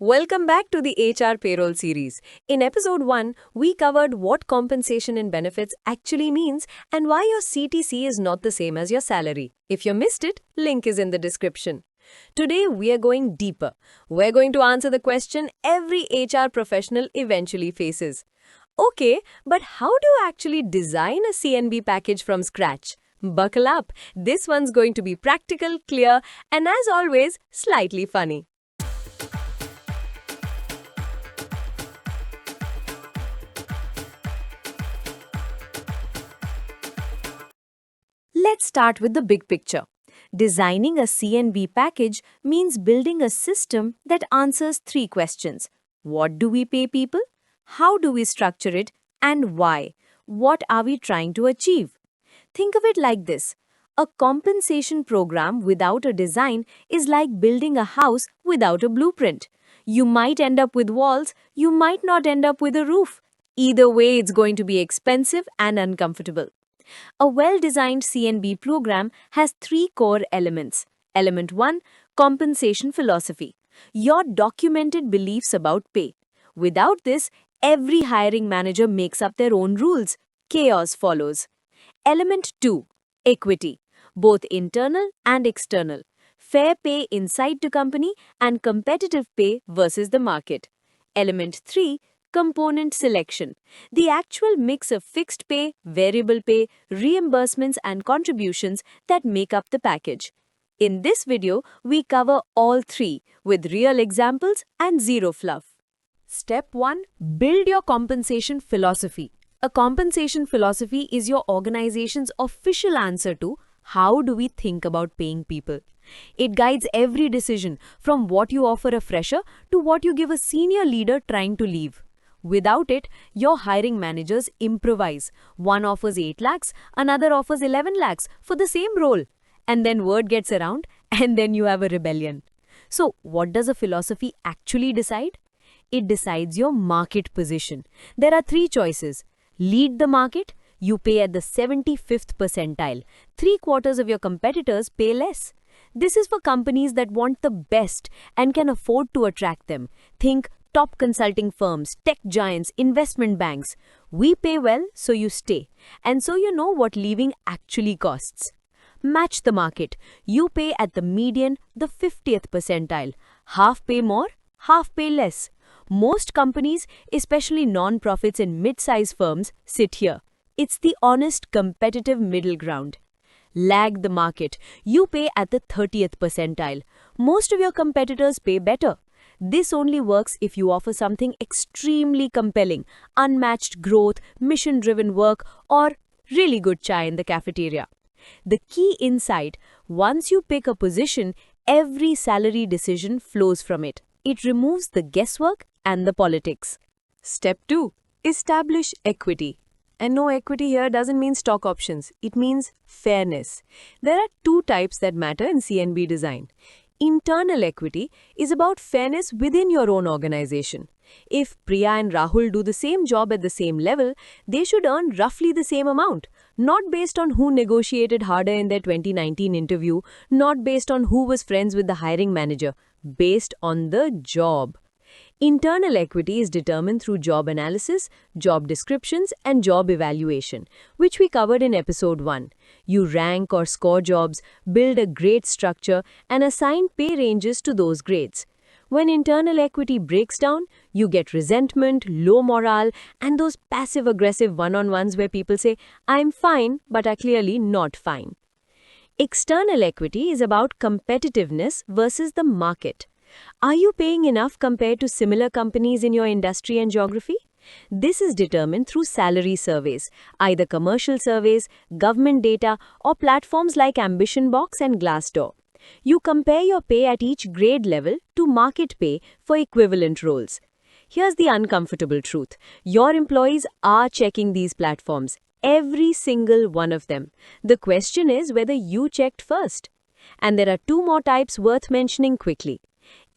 Welcome back to the HR Payroll series. In episode 1, we covered what compensation and benefits actually means and why your CTC is not the same as your salary. If you missed it, link is in the description. Today, we are going deeper. We're going to answer the question every HR professional eventually faces. Okay, but how do you actually design a CNB package from scratch? Buckle up. This one's going to be practical, clear, and as always, slightly funny. Let's start with the big picture. Designing a CNB package means building a system that answers three questions. What do we pay people? How do we structure it? And why? What are we trying to achieve? Think of it like this. A compensation program without a design is like building a house without a blueprint. You might end up with walls, you might not end up with a roof. Either way, it's going to be expensive and uncomfortable. A well-designed CNB program has three core elements. Element 1, compensation philosophy. Your documented beliefs about pay. Without this, every hiring manager makes up their own rules. Chaos follows. Element 2, equity. Both internal and external. Fair pay inside the company and competitive pay versus the market. Element 3, component selection. The actual mix of fixed pay, variable pay, reimbursements and contributions that make up the package. In this video, we cover all three with real examples and zero fluff. Step 1. Build your compensation philosophy. A compensation philosophy is your organization's official answer to how do we think about paying people. It guides every decision from what you offer a fresher to what you give a senior leader trying to leave. Without it, your hiring managers improvise. One offers 8 lakhs, another offers 11 lakhs for the same role. And then word gets around and then you have a rebellion. So what does a philosophy actually decide? It decides your market position. There are three choices. Lead the market, you pay at the 75th percentile. 3/4 of your competitors pay less. This is for companies that want the best and can afford to attract them. Think top consulting firms, tech giants, investment banks. We pay well, so you stay. And so you know what leaving actually costs. Match the market. You pay at the median, the 50th percentile. Half pay more, half pay less. Most companies, especially non-profits and mid-size firms, sit here. It's the honest, competitive middle ground. Lag the market. You pay at the 30th percentile. Most of your competitors pay better. This only works if you offer something extremely compelling, unmatched growth, mission-driven work, or really good chai in the cafeteria. The key insight, once you pick a position, every salary decision flows from it. It removes the guesswork and the politics. Step 2. Establish equity. And no, equity here doesn't mean stock options. It means fairness. There are two types that matter in CNB design. Internal equity is about fairness within your own organization. If Priya and Rahul do the same job at the same level, they should earn roughly the same amount, not based on who negotiated harder in their 2019 interview, not based on who was friends with the hiring manager, based on the job. Internal equity is determined through job analysis, job descriptions, and job evaluation, which we covered in episode 1. You rank or score jobs, build a grade structure, and assign pay ranges to those grades. When internal equity breaks down, you get resentment, low morale, and those passive-aggressive one-on-ones where people say, "I'm fine, but are clearly not fine." External equity is about competitiveness versus the market. Are you paying enough compared to similar companies in your industry and geography? This is determined through salary surveys, either commercial surveys, government data, or platforms like AmbitionBox and Glassdoor. You compare your pay at each grade level to market pay for equivalent roles. Here's the uncomfortable truth. Your employees are checking these platforms, every single one of them. The question is whether you checked first. And there are two more types worth mentioning quickly.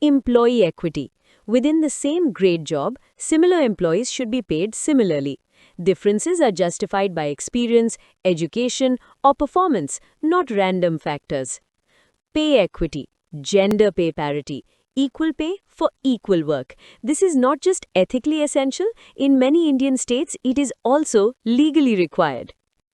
Employee equity. Within the same grade job, similar employees should be paid similarly. Differences are justified by experience, education, or performance, not random factors. Pay equity, gender pay parity. Equal pay for equal work. This is not just ethically essential, in many Indian states, it is also legally required.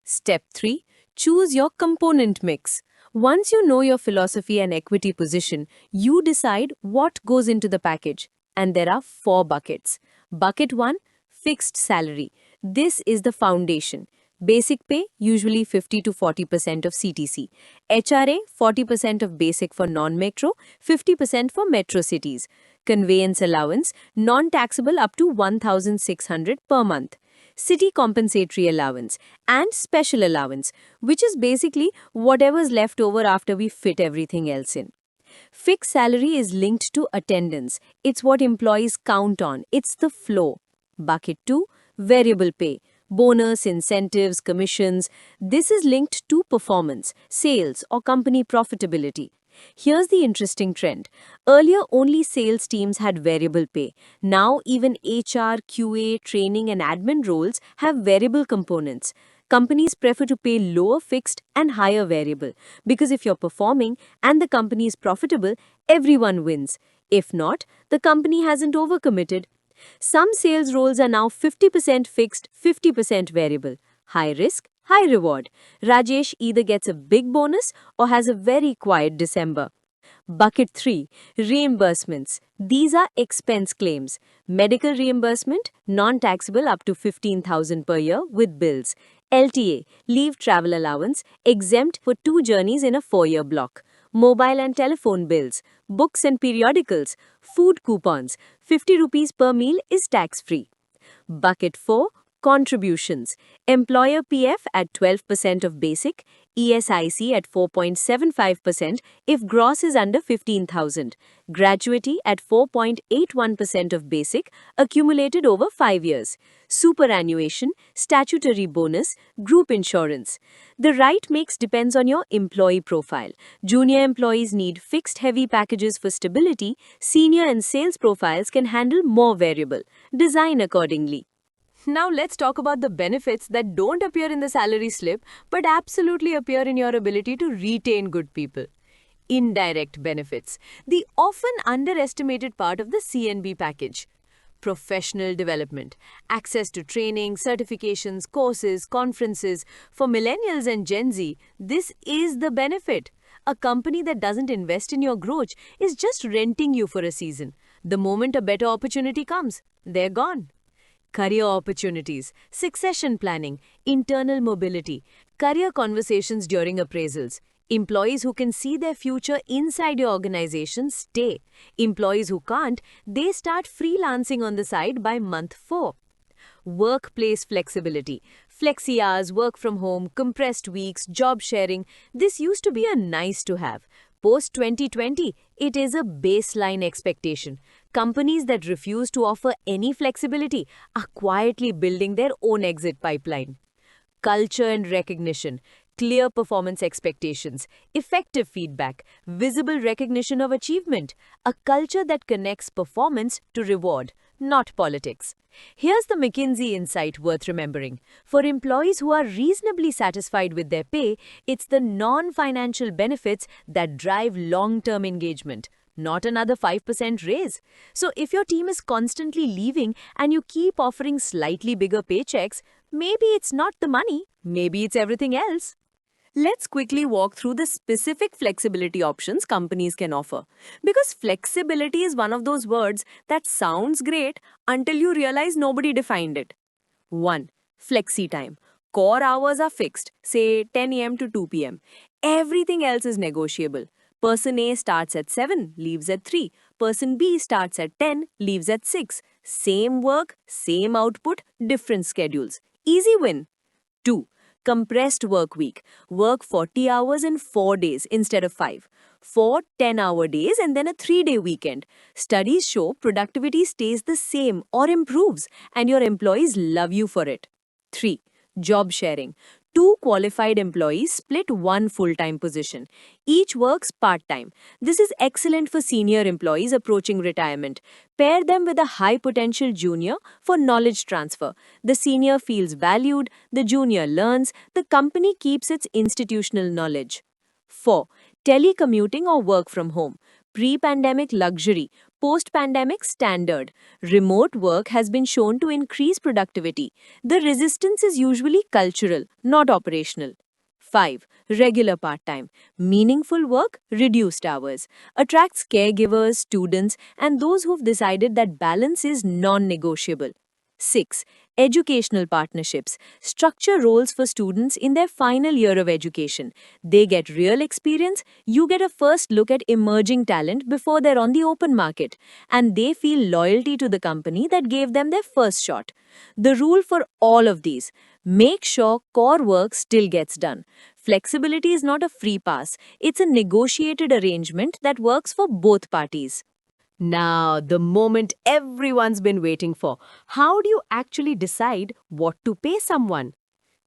Step 3. Choose your component mix. Once you know your philosophy and equity position, you decide what goes into the package. And there are 4 buckets. Bucket 1, fixed salary. This is the foundation. Basic pay, usually 50 to 40% of CTC. HRA, 40% of basic for non-metro, 50% for metro cities. Conveyance allowance, non-taxable up to 1,600 per month. City compensatory allowance, and special allowance, which is basically whatever's left over after we fit everything else in. Fixed salary is linked to attendance. It's what employees count on. It's the flow. Bucket 2, variable pay. Bonus, incentives, commissions. This is linked to performance, sales, or company profitability. Here's the interesting trend. Earlier, only sales teams had variable pay. Now, even HR, QA, training, and admin roles have variable components. Companies prefer to pay lower fixed and higher variable because if you're performing and the company is profitable, everyone wins. If not, the company hasn't overcommitted. Some sales roles are now 50% fixed, 50% variable. High risk, high reward. Rajesh either gets a big bonus or has a very quiet December. Bucket 3. Reimbursements. These are expense claims. Medical reimbursement, non-taxable up to 15,000 per year with bills. LTA, leave travel allowance, exempt for 2 journeys in a 4-year block. Mobile and telephone bills, books and periodicals, food coupons, 50 rupees per meal is tax-free. Bucket 4. Contributions. Employer PF at 12% of basic, ESIC at 4.75% if gross is under 15,000, gratuity at 4.81% of basic, accumulated over 5 years, superannuation, statutory bonus, group insurance. The right mix depends on your employee profile. Junior employees need fixed heavy packages for stability, senior and sales profiles can handle more variable. Design accordingly. Now let's talk about the benefits that don't appear in the salary slip but absolutely appear in your ability to retain good people. Indirect benefits, the often underestimated part of the CNB package. Professional development, access to training, certifications, courses, conferences. For millennials and Gen Z, this is the benefit. A company that doesn't invest in your growth is just renting you for a season. The moment a better opportunity comes, they're gone. Career opportunities, succession planning, internal mobility, career conversations during appraisals. Employees who can see their future inside your organization stay. Employees who can't, they start freelancing on the side by month 4. Workplace flexibility, flexi hours, work from home, compressed weeks, job sharing. This used to be a nice to have. Post 2020, it is a baseline expectation. Companies that refuse to offer any flexibility are quietly building their own exit pipeline. Culture and recognition, clear performance expectations, effective feedback, visible recognition of achievement, a culture that connects performance to reward, not politics. Here's the McKinsey insight worth remembering. For employees who are reasonably satisfied with their pay, it's the non-financial benefits that drive long-term engagement, not another 5% raise. So if your team is constantly leaving and you keep offering slightly bigger paychecks, maybe it's not the money, maybe it's everything else. Let's quickly walk through the specific flexibility options companies can offer. Because flexibility is one of those words that sounds great until you realize nobody defined it. 1. Flexi time. Core hours are fixed, say 10 a.m. to 2 p.m. Everything else is negotiable. Person A starts at 7, leaves at 3. Person B starts at 10, leaves at 6. Same work, same output, different schedules. Easy win. 2. Compressed work week. Work 40 hours in 4 days instead of 5. 4 10-hour days and then a 3-day weekend. Studies show productivity stays the same or improves and your employees love you for it. 3. Job sharing. 2 qualified employees split 1 full-time position. Each works part-time. This is excellent for senior employees approaching retirement. Pair them with a high-potential junior for knowledge transfer. The senior feels valued, the junior learns, the company keeps its institutional knowledge. 4. Telecommuting or work from home. Pre-pandemic luxury, post-pandemic standard. Remote work has been shown to increase productivity. The resistance is usually cultural, not operational. 5. Regular part-time. Meaningful work, reduced hours. Attracts caregivers, students, and those who've decided that balance is non-negotiable. 6. Educational partnerships. Structure roles for students in their final year of education. They get real experience, you get a first look at emerging talent before they're on the open market, and they feel loyalty to the company that gave them their first shot. The rule for all of these: make sure core work still gets done. Flexibility is not a free pass, it's a negotiated arrangement that works for both parties. Now, the moment everyone's been waiting for. How do you actually decide what to pay someone?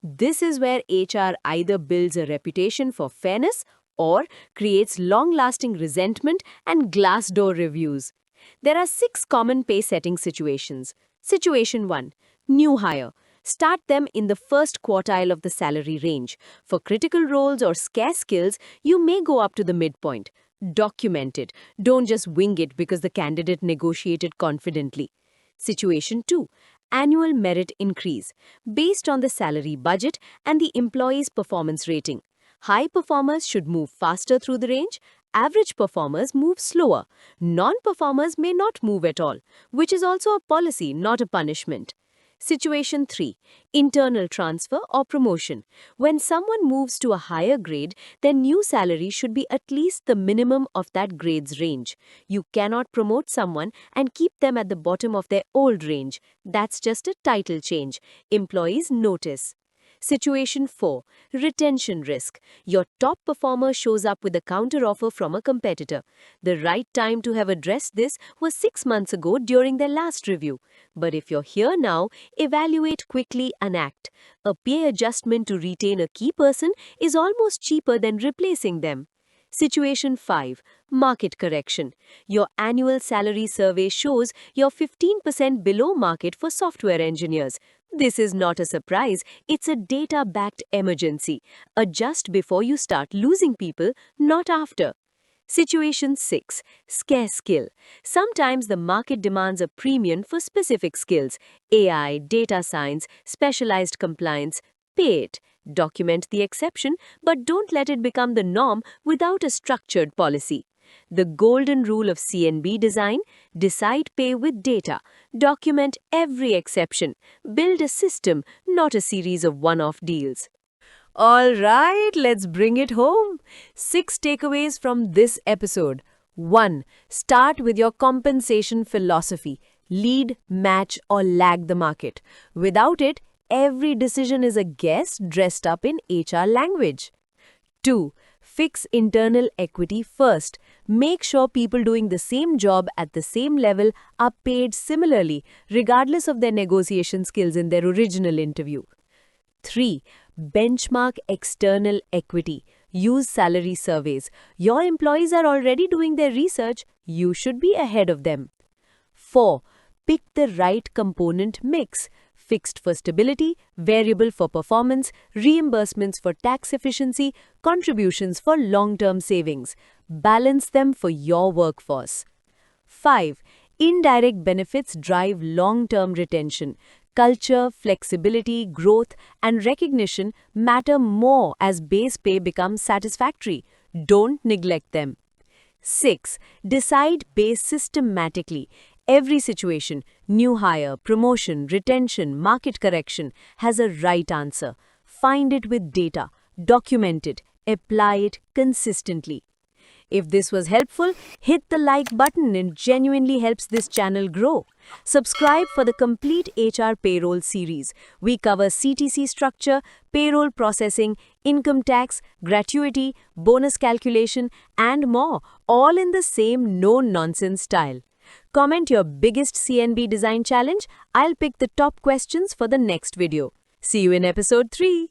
This is where HR either builds a reputation for fairness or creates long-lasting resentment and glass door reviews. There are 6 common pay setting situations. Situation 1. New hire. Start them in the first quartile of the salary range. For critical roles or scarce skills, you may go up to the midpoint. Document it. Don't just wing it because the candidate negotiated confidently. Situation 2. Annual merit increase. Based on the salary budget and the employee's performance rating. High performers should move faster through the range. Average performers move slower. Non-performers may not move at all, which is also a policy, not a punishment. Situation 3. Internal transfer or promotion. When someone moves to a higher grade, their new salary should be at least the minimum of that grade's range. You cannot promote someone and keep them at the bottom of their old range. That's just a title change. Employees notice. Situation 4. Retention risk. Your top performer shows up with a counteroffer from a competitor. The right time to have addressed this was 6 months ago during their last review. But if you're here now, evaluate quickly and act. A pay adjustment to retain a key person is almost cheaper than replacing them. Situation 5. Market correction. Your annual salary survey shows you're 15% below market for software engineers. This is not a surprise, it's a data-backed emergency. Adjust before you start losing people, not after. Situation 6. Scarce skill. Sometimes the market demands a premium for specific skills. AI, data science, specialized compliance. Pay it. Document the exception, but don't let it become the norm without a structured policy. The golden rule of CNB design: decide pay with data. Document every exception. Build a system, not a series of one-off deals. All right, let's bring it home. 6 takeaways from this episode. 1. Start with your compensation philosophy. Lead, match, or lag the market. Without it, every decision is a guess dressed up in HR language. 2. Fix internal equity first. Make sure people doing the same job at the same level are paid similarly, regardless of their negotiation skills in their original interview. 3. Benchmark external equity. Use salary surveys. Your employees are already doing their research. You should be ahead of them. 4. Pick the right component mix. Fixed for stability, variable for performance, reimbursements for tax efficiency, contributions for long-term savings. Balance them for your workforce. 5. Indirect benefits drive long-term retention. Culture, flexibility, growth, and recognition matter more as base pay becomes satisfactory. Don't neglect them. 6. Decide base systematically. Every situation, new hire, promotion, retention, market correction, has a right answer. Find it with data, document it, apply it consistently. If this was helpful, hit the like button. It genuinely helps this channel grow. Subscribe for the complete HR payroll series. We cover CTC structure, payroll processing, income tax, gratuity, bonus calculation, and more, all in the same no-nonsense style. Comment your biggest CNB design challenge. I'll pick the top questions for the next video. See you in episode 3.